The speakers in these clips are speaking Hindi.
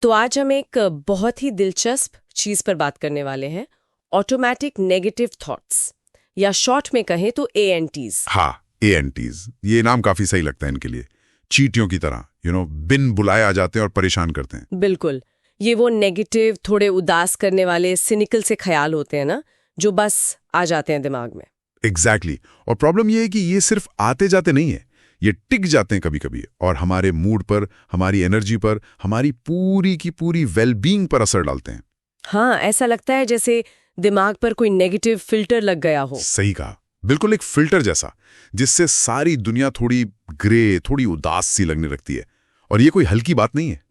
तो आज हम एक बहुत ही दिलचस्प चीज पर बात करने वाले हैं, ऑटोमेटिक नेगेटिव थॉट्स, या शॉर्ट में कहें तो ANTs। हाँ, ANTs, ये नाम काफी सही लगता है इनके लिए। चींटियों की तरह बिन बुलाए आ जाते हैं और परेशान करते हैं। बिल्कुल, ये वो नेगेटिव, थोड़े उदास करने वाले सिनिकल से ख्याल होते हैं ना, जो बस आ जाते हैं दिमाग में। एग्जैक्टली। और प्रॉब्लम ये है कि ये सिर्फ आते जाते नहीं है, ये टिक जाते हैं कभी कभी और हमारे मूड पर, हमारी एनर्जी पर, हमारी पूरी की पूरी वेलबींग पर असर डालते हैं। हाँ, ऐसा लगता है जैसे दिमाग पर कोई नेगेटिव फिल्टर लग गया हो। सही कहा, बिल्कुल एक फिल्टर जैसा, जिससे सारी दुनिया थोड़ी ग्रे, थोड़ी उदास सी लगने लगती है। और ये कोई हल्की बात नहीं है।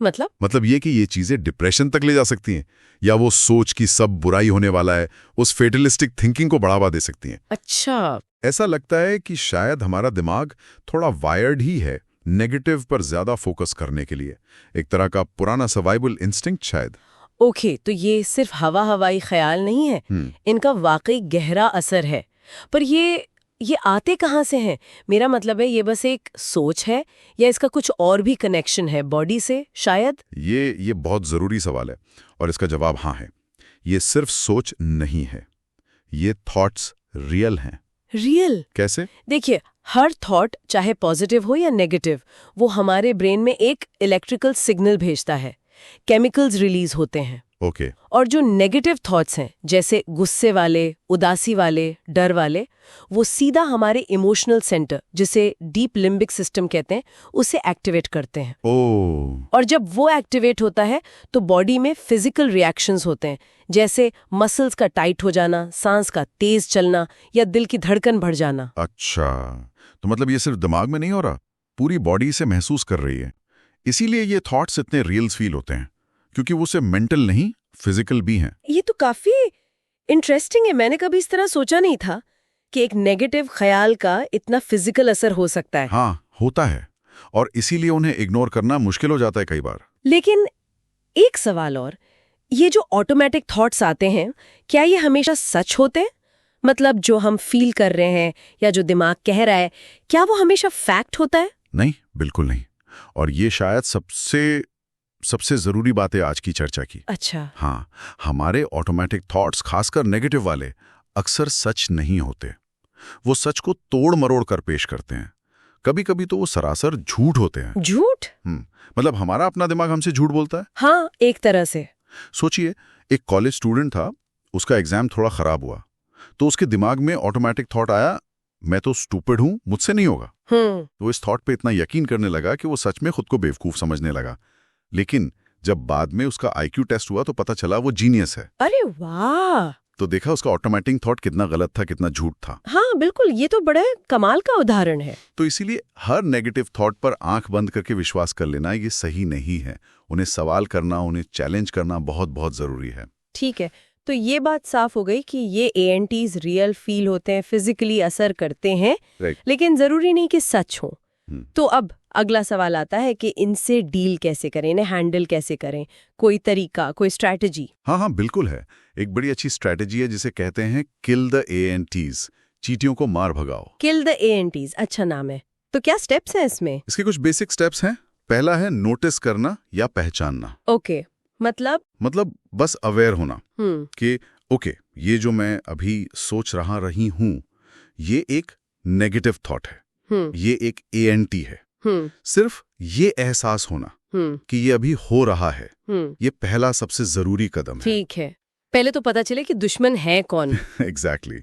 मतलब ये कि ये चीजें डिप्रेशन तक ले जा सकती हैं, या वो सोच की सब बुराई होने वाला है, उस फेटलिस्टिक थिंकिंग को बढ़ावा दे सकती हैं। अच्छा। ऐसा लगता है कि शायद हमारा दिमाग थोड़ा वायर्ड ही है नेगेटिव पर ज्यादा फोकस करने के लिए, एक तरह का पुराना सर्वाइवल इंस्टिंक्ट शायद। ओके, तो ये सिर्फ हवाई ख्याल नहीं है, इनका वाकई गहरा असर है। पर ये आते कहाँ से हैं? मेरा मतलब है, ये बस एक सोच है या इसका कुछ और भी कनेक्शन है बॉडी से शायद? ये बहुत जरूरी सवाल है और इसका जवाब हाँ है। ये सिर्फ सोच नहीं है, ये थॉट्स रियल हैं। रियल कैसे? देखिए, हर थॉट, चाहे पॉजिटिव हो या नेगेटिव, वो हमारे ब्रेन में एक इलेक्ट्रिकल सिग्नल भेजता है, केमिकल्स रिलीज होते हैं। ओके। और जो नेगेटिव थॉट्स हैं, जैसे गुस्से वाले, उदासी वाले, डर वाले, वो सीधा हमारे इमोशनल सेंटर, जिसे डीप लिम्बिक सिस्टम कहते हैं, उसे एक्टिवेट करते हैं। और जब वो एक्टिवेट होता है तो बॉडी में फिजिकल रिएक्शंस होते हैं, जैसे मसल्स का टाइट हो जाना, सांस का तेज चलना या दिल की धड़कन बढ़ जाना। अच्छा, तो मतलब ये सिर्फ दिमाग में नहीं हो रहा, पूरी बॉडी से महसूस कर रही है। इसीलिए ये थॉट्स इतने रियल फील होते हैं, क्योंकि वो सिर्फ मेंटल नहीं, फिजिकल भी हैं। ये तो काफी इंटरेस्टिंग है। मैंने कभी इस तरह सोचा नहीं था कि एक नेगेटिव ख्याल का इतना फिजिकल असर हो सकता है। हाँ, होता है, और इसीलिए उन्हें इग्नोर करना मुश्किल हो जाता है कई बार। लेकिन एक सवाल और, ये जो ऑटोमेटिक थॉट्स आते हैं, क्या ये हमेशा सच होते हैं? मतलब जो हम फील कर रहे हैं या जो दिमाग कह रहा है, क्या वो हमेशा फैक्ट होता है? नहीं, बिल्कुल नहीं। और ये शायद सबसे जरूरी बात है आज की चर्चा की। अच्छा। हाँ, हमारे ऑटोमेटिक थॉट्स, खासकर नेगेटिव वाले, अक्सर सच नहीं होते। वो सच को तोड़ मरोड़ कर पेश करते हैं। कभी कभी तो वो सरासर झूठ होते हैं। झूठ? मतलब हमारा अपना दिमाग हमसे झूठ बोलता है। हाँ, एक तरह से। सोचिए, एक कॉलेज स्टूडेंट था, उसका एग्जाम थोड़ा खराब हुआ, तो उसके दिमाग में ऑटोमेटिक थॉट आया, मैं तो स्टूपिड हूं, मुझसे नहीं होगा। तो वो इस थॉट पे इतना यकीन करने लगा कि वो सच में खुद को बेवकूफ समझने लगा। लेकिन जब बाद में उसका IQ टेस्ट हुआ तो पता चला वो जीनियस है। अरे वाह! तो देखा उसका ऑटोमेटिक थॉट कितना गलत था, कितना झूठ था। हाँ बिल्कुल, ये तो बड़ा कमाल का उदाहरण है। तो इसीलिए हर नेगेटिव थॉट पर आंख बंद करके विश्वास कर लेना ये सही नहीं है। उन्हें सवाल करना, उन्हें चैलेंज करना बहुत बहुत जरूरी है। ठीक है, तो ये बात साफ हो गई कि ये ANTs रियल फील होते हैं, फिजिकली असर करते हैं, लेकिन जरूरी नहीं कि सच हो। तो अब अगला सवाल आता है कि इनसे डील कैसे करें, इन्हें हैंडल कैसे करें? कोई तरीका, कोई स्ट्रैटेजी? हाँ, बिल्कुल है। एक बड़ी अच्छी स्ट्रैटेजी है जिसे कहते हैं किल द ANTs, चींटियों को मार भगाओ। किल द ANTs, अच्छा नाम है। तो क्या स्टेप्स हैं इसमें? इसके कुछ बेसिक स्टेप्स हैं। पहला है नोटिस करना या पहचानना। ओके, मतलब बस अवेयर होना कि ओके, ये जो मैं अभी सोच रही हूं, ये एक नेगेटिव थॉट है, ये एक ANT है। सिर्फ ये एहसास होना कि ये अभी हो रहा है, ये पहला सबसे जरूरी कदम है। ठीक है, पहले तो पता चले कि दुश्मन है कौन। एग्जैक्टली।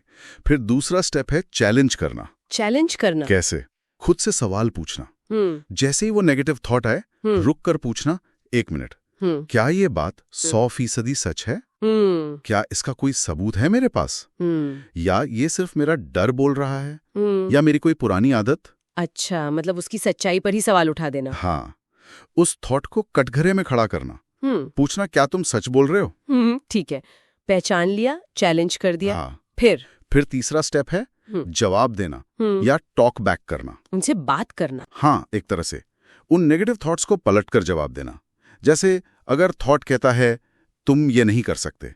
फिर दूसरा स्टेप है चैलेंज करना। चैलेंज करना कैसे? खुद से सवाल पूछना। जैसे ही वो नेगेटिव थॉट आए, रुक कर पूछना, 1 मिनट, क्या ये बात 100% सच है? क्या इसका कोई सबूत है मेरे पास? या ये सिर्फ मेरा डर बोल रहा है, या मेरी कोई पुरानी आदत? अच्छा, मतलब उसकी सच्चाई पर ही सवाल उठा देना। हाँ, उस थॉट को कटघरे में खड़ा करना, पूछना क्या तुम सच बोल रहे हो? ठीक है, पहचान लिया, चैलेंज कर दिया। हाँ। फिर तीसरा स्टेप है जवाब देना या टॉक बैक करना, उनसे बात करना। हाँ, एक तरह से उन नेगेटिव थॉट्स को पलटकर जवाब देना। जैसे अगर थॉट कहता है तुम ये नहीं कर सकते,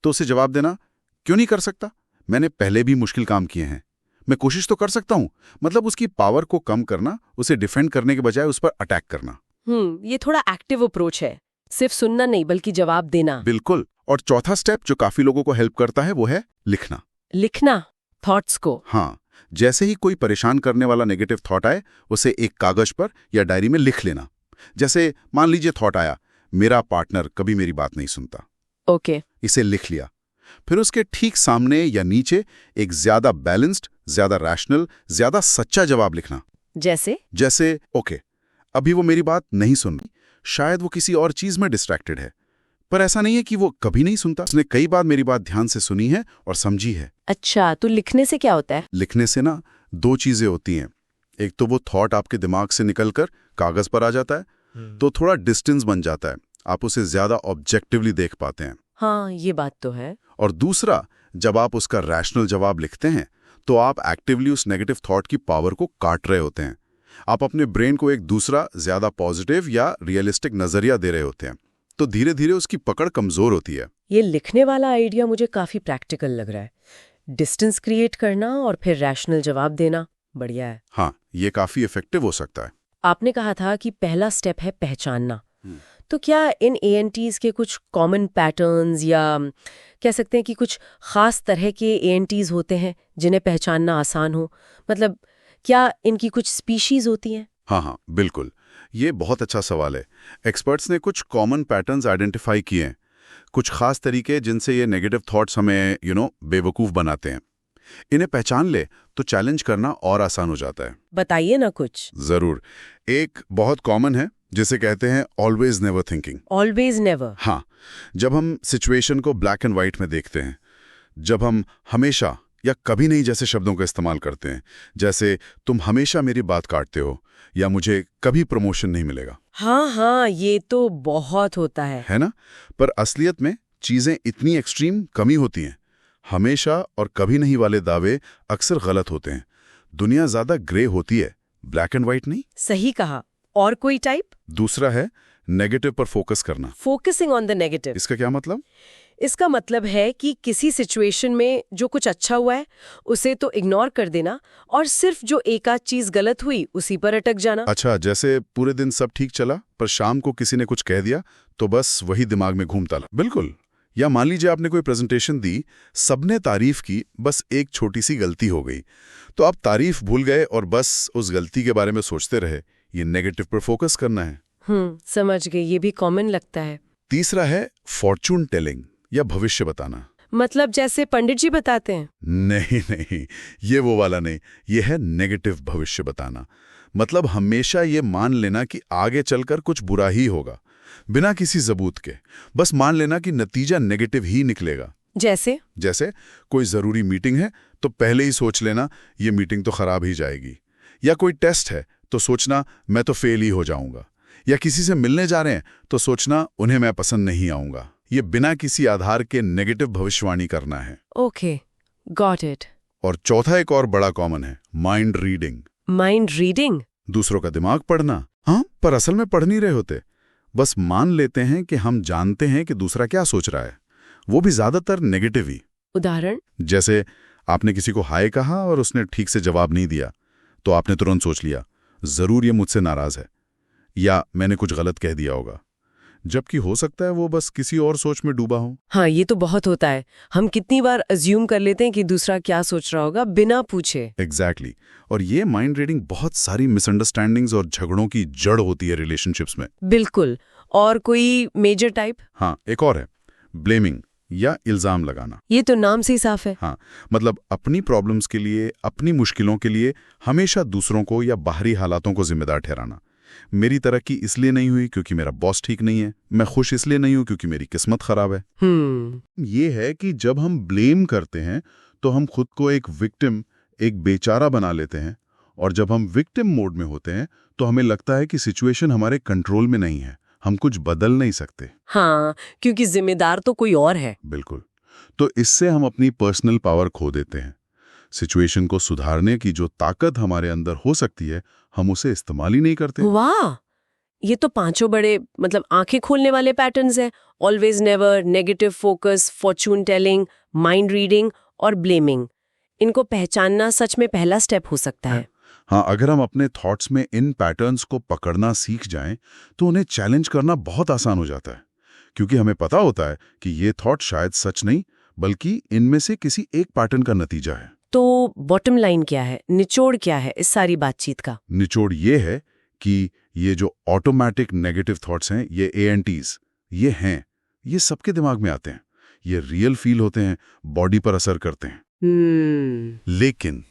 तो उसे जवाब देना, क्यों नहीं कर सकता? मैंने पहले भी मुश्किल काम किए हैं, मैं कोशिश तो कर सकता हूं। मतलब उसकी पावर को कम करना, उसे डिफेंड करने के बजाय उस पर अटैक करना। ये थोड़ा एक्टिव अप्रोच है। सिर्फ सुनना नहीं बल्कि जवाब देना। बिल्कुल। और चौथा स्टेप जो काफी लोगों को हेल्प करता है वो है लिखना। लिखना थॉट्स को? हाँ, जैसे ही कोई परेशान करने वाला नेगेटिव थॉट आए उसे एक कागज पर या डायरी में लिख लेना। जैसे मान लीजिए थॉट आया, मेरा पार्टनर कभी मेरी बात नहीं सुनता। ओके। इसे लिख लिया। फिर उसके ठीक सामने या नीचे एक ज्यादा बैलेंस्ड, ज्यादा रैशनल, ज्यादा सच्चा जवाब लिखना। जैसे ओके, अभी वो मेरी बात नहीं सुन रही, शायद वो किसी और चीज में डिस्ट्रैक्टेड है, पर ऐसा नहीं है कि वो कभी नहीं सुनता। उसने कई बार मेरी बात ध्यान से सुनी है और समझी है। अच्छा, तो लिखने से क्या होता है? लिखने से ना दो चीजें होती हैं। एक तो वो थॉट आपके दिमाग से निकलकर कागज पर आ जाता है, तो थोड़ा डिस्टेंस बन जाता है, आप उसे ज्यादा ऑब्जेक्टिवली देख पाते हैं। हाँ, ये बात तो है। और दूसरा, जब आप उसका रैशनल जवाब लिखते हैं तो आप एक्टिवली उस नेगेटिव थॉट की पावर को काट रहे होते हैं। आप अपने ब्रेन को एक दूसरा ज्यादा पॉजिटिव या रियलिस्टिक नजरिया दे रहे होते हैं, तो धीरे धीरे उसकी पकड़ कमजोर होती है। ये लिखने वाला आइडिया मुझे काफी प्रैक्टिकल लग रहा है। डिस्टेंस क्रिएट करना और फिर रैशनल जवाब देना, बढ़िया है। हाँ, ये काफी इफेक्टिव हो सकता है। आपने कहा था कि पहला स्टेप है पहचानना। तो क्या इन ANTs के कुछ कॉमन पैटर्न्स या कह सकते हैं कि कुछ खास तरह के ANTs होते हैं जिन्हें पहचानना आसान हो? मतलब क्या इनकी कुछ स्पीशीज होती हैं? हाँ, बिल्कुल। ये बहुत अच्छा सवाल है। एक्सपर्ट्स ने कुछ कॉमन पैटर्न्स आइडेंटिफाई किए हैं, कुछ खास तरीके जिनसे ये नेगेटिव थॉट्स हमें बेवकूफ़ बनाते हैं। इन्हें पहचान ले तो चैलेंज करना और आसान हो जाता है। बताइए ना कुछ। जरूर। एक बहुत कॉमन है जिसे कहते हैं always never thinking. Always never? हाँ, जब हम सिचुएशन को ब्लैक एंड व्हाइट में देखते हैं, जब हम हमेशा या कभी नहीं जैसे शब्दों का इस्तेमाल करते हैं, जैसे तुम हमेशा मेरी बात काटते हो या मुझे कभी प्रमोशन नहीं मिलेगा। हाँ, ये तो बहुत होता है ना? पर असलियत में चीजें इतनी एक्सट्रीम कमी होती हैं। हमेशा और कभी नहीं वाले दावे अक्सर गलत होते हैं। दुनिया ज्यादा ग्रे होती है, ब्लैक एंड व्हाइट नहीं। सही कहा। और कोई टाइप? दूसरा है नेगेटिव पर फोकस करना। Focusing on the negative. इसका क्या मतलब? इसका मतलब है कि किसी सिचुएशन में जो कुछ अच्छा हुआ है उसे तो इग्नोर कर देना और सिर्फ जो एक आध चीज गलत हुई उसी पर अटक जाना। अच्छा, जैसे पूरे दिन सब ठीक चला पर शाम को किसी ने कुछ कह दिया तो बस वही दिमाग में घूमता रहा। बिल्कुल। या मान लीजिए आपने कोई प्रेजेंटेशन दी, सबने तारीफ की, बस एक छोटी सी गलती हो गई तो आप तारीफ भूल गए और बस उस गलती के बारे में सोचते रहे। ये नेगेटिव पर फोकस करना है। समझ गई। ये भी कॉमन लगता है। तीसरा है फॉर्चून टेलिंग या भविष्य बताना। मतलब जैसे पंडित जी बताते हैं? नहीं, ये वो वाला नहीं। ये है नेगेटिव भविष्य बताना। मतलब हमेशा ये मान लेना कि आगे चलकर कुछ बुरा ही होगा, बिना किसी सबूत के। बस मान लेना कि नतीजा नेगेटिव ही निकलेगा। जैसे कोई जरूरी मीटिंग है तो पहले ही सोच लेना ये मीटिंग तो खराब ही जाएगी। या कोई टेस्ट है तो सोचना मैं तो फेल ही हो जाऊंगा। या किसी से मिलने जा रहे हैं तो सोचना उन्हें मैं पसंद नहीं आऊंगा। ये बिना किसी आधार के नेगेटिव भविष्यवाणी करना है। Okay, got it. और चौथा एक और बड़ा कॉमन है माइंड रीडिंग। Mind reading? दूसरों का दिमाग पढ़ना। हाँ, पर असल में पढ़ नहीं रहे होते, बस मान लेते हैं कि हम जानते हैं कि दूसरा क्या सोच रहा है, वो भी ज्यादातर नेगेटिव ही। उदाहरण? जैसे आपने किसी को हाय कहा और उसने ठीक से जवाब नहीं दिया तो आपने तुरंत सोच लिया जरूर ये मुझसे नाराज है या मैंने कुछ गलत कह दिया होगा, जबकि हो सकता है वो बस किसी और सोच में डूबा हो। हाँ, ये तो बहुत होता है। हम कितनी बार अज्यूम कर लेते हैं कि दूसरा क्या सोच रहा होगा बिना पूछे। एग्जैक्टली। और ये माइंड रीडिंग बहुत सारी मिसअंडरस्टैंडिंग्स और झगड़ों की जड़ होती है रिलेशनशिप्स में। बिल्कुल। और कोई मेजर टाइप? हाँ, एक और है ब्लेमिंग या इल्जाम लगाना। ये तो नाम से ही साफ है। हाँ, मतलब अपनी प्रॉब्लम्स के लिए, अपनी मुश्किलों के लिए हमेशा दूसरों को या बाहरी हालातों को जिम्मेदार ठहराना। मेरी तरक्की इसलिए नहीं हुई क्योंकि मेरा बॉस ठीक नहीं है, मैं खुश इसलिए नहीं हूं क्योंकि मेरी किस्मत खराब है। ये है कि जब हम ब्लेम करते हैं तो हम खुद को एक विक्टिम, एक बेचारा बना लेते हैं, और जब हम विक्टिम मोड में होते हैं तो हमें लगता है कि सिचुएशन हमारे कंट्रोल में नहीं है, हम कुछ बदल नहीं सकते। हाँ, क्योंकि जिम्मेदार तो कोई और है। बिल्कुल। तो इससे हम अपनी पर्सनल पावर खो देते हैं। सिचुएशन को सुधारने की जो ताकत हमारे अंदर हो सकती है, हम उसे इस्तेमाल ही नहीं करते। वाह, ये तो पांचों बड़े मतलब आंखें खोलने वाले पैटर्न्स हैं। Always never, negative focus, Fortune telling, mind reading और ब्लेमिंग। इनको पहचानना सच में पहला स्टेप हो सकता है। हाँ, अगर हम अपने थॉट्स में इन पैटर्न्स को पकड़ना सीख जाएं, तो उन्हें चैलेंज करना बहुत आसान हो जाता है, क्योंकि हमें पता होता है कि ये थॉट शायद सच नहीं, बल्कि इनमें से किसी एक पैटर्न का नतीजा है। तो बॉटम लाइन क्या है, निचोड़ क्या है इस सारी बातचीत का? निचोड़ ये है कि ये जो ऑटोमेटिक नेगेटिव थॉट्स हैं, ये ANTs, ये हैं, ये सबके दिमाग में आते हैं, ये रियल फील होते हैं, बॉडी पर असर करते हैं। लेकिन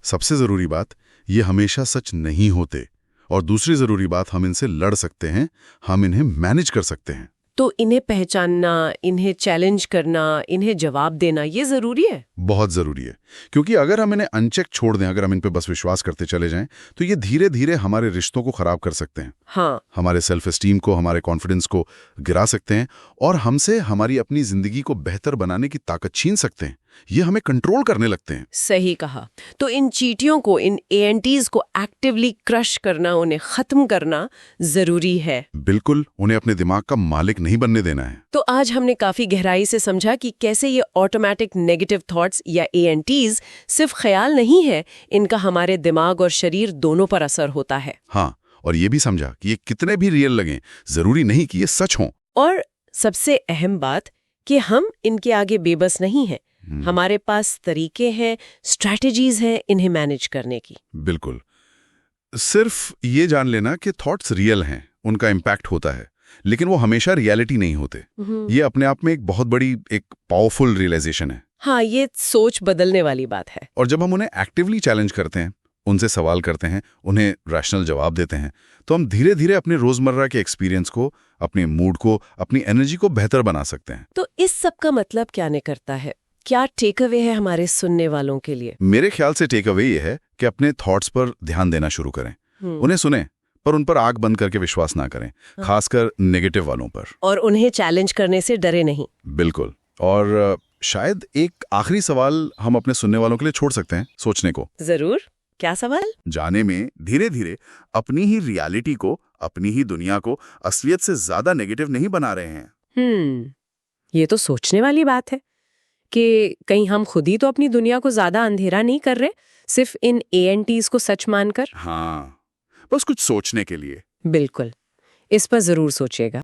सबसे जरूरी बात, ये हमेशा सच नहीं होते। और दूसरी जरूरी बात, हम इनसे लड़ सकते हैं, हम इन्हें मैनेज कर सकते हैं। तो इन्हें पहचानना, इन्हें चैलेंज करना, इन्हें जवाब देना, ये जरूरी है? बहुत जरूरी है, क्योंकि अगर हम इन्हें अनचेक छोड़ दें, अगर हम इन पे बस विश्वास करते चले जाएं, तो ये धीरे धीरे हमारे रिश्तों को खराब कर सकते हैं। हाँ। हमारे सेल्फ एस्टीम को, हमारे कॉन्फिडेंस को गिरा सकते हैं, और हमसे हमारी अपनी जिंदगी को बेहतर बनाने की ताकत छीन सकते हैं। ये हमें कंट्रोल करने लगते हैं। सही कहा। तो इन चींटियों को, इन ANTs को एक्टिवली क्रश करना, उन्हें खत्म करना जरूरी है। बिल्कुल, उन्हें अपने दिमाग का मालिक नहीं बनने देना है। तो आज हमने काफी गहराई से समझा कि कैसे ये ऑटोमेटिक नेगेटिव थॉट्स या ANTs सिर्फ ख्याल नहीं है, इनका हमारे दिमाग और शरीर दोनों पर असर होता है। हाँ, और ये भी समझा कि ये कितने भी रियल लगें, जरूरी नहीं कि ये सच हों। और सबसे अहम बात कि हम इनके आगे बेबस नहीं हैं। हमारे पास तरीके हैं, स्ट्रैटेजीज हैं इन्हें मैनेज करने की। बिल्कुल, सिर्फ ये जान लेना कि थॉट्स रियल हैं, उनका इम्पैक्ट होता है, लेकिन वो हमेशा रियलिटी नहीं होते। ये अपने आप में एक बहुत बड़ी, एक पावरफुल रियलाइजेशन है। हाँ, ये सोच बदलने वाली बात है। और जब हम उन्हें एक्टिवली चैलेंज करते हैं, उनसे सवाल करते हैं, उन्हें रैशनल जवाब देते हैं, तो हम धीरे धीरे अपने रोजमर्रा के एक्सपीरियंस को, अपने मूड को, अपनी एनर्जी को बेहतर बना सकते हैं। तो इस सब का मतलब क्या निकलता है? क्या टेक अवे है हमारे सुनने वालों के लिए? मेरे ख्याल से टेक अवे ये है कि अपने थॉट्स पर ध्यान देना शुरू करें। उन्हें सुने, पर उन पर आंख बंद करके विश्वास ना करें, खासकर नेगेटिव वालों पर। और उन्हें चैलेंज करने से डरे नहीं। बिल्कुल। और शायद एक आखिरी सवाल हम अपने सुनने वालों के लिए छोड़ सकते हैं सोचने को। जरूर। क्या सवाल? जाने में धीरे धीरे अपनी ही रियलिटी को, अपनी ही दुनिया को असलियत से ज्यादा नेगेटिव नहीं बना रहे हैं। ये तो सोचने वाली बात है कि कहीं हम खुद ही तो अपनी दुनिया को ज्यादा अंधेरा नहीं कर रहे, सिर्फ इन ANTs को सच मानकर। हाँ, बस कुछ सोचने के लिए। बिल्कुल, इस पर जरूर सोचिएगा।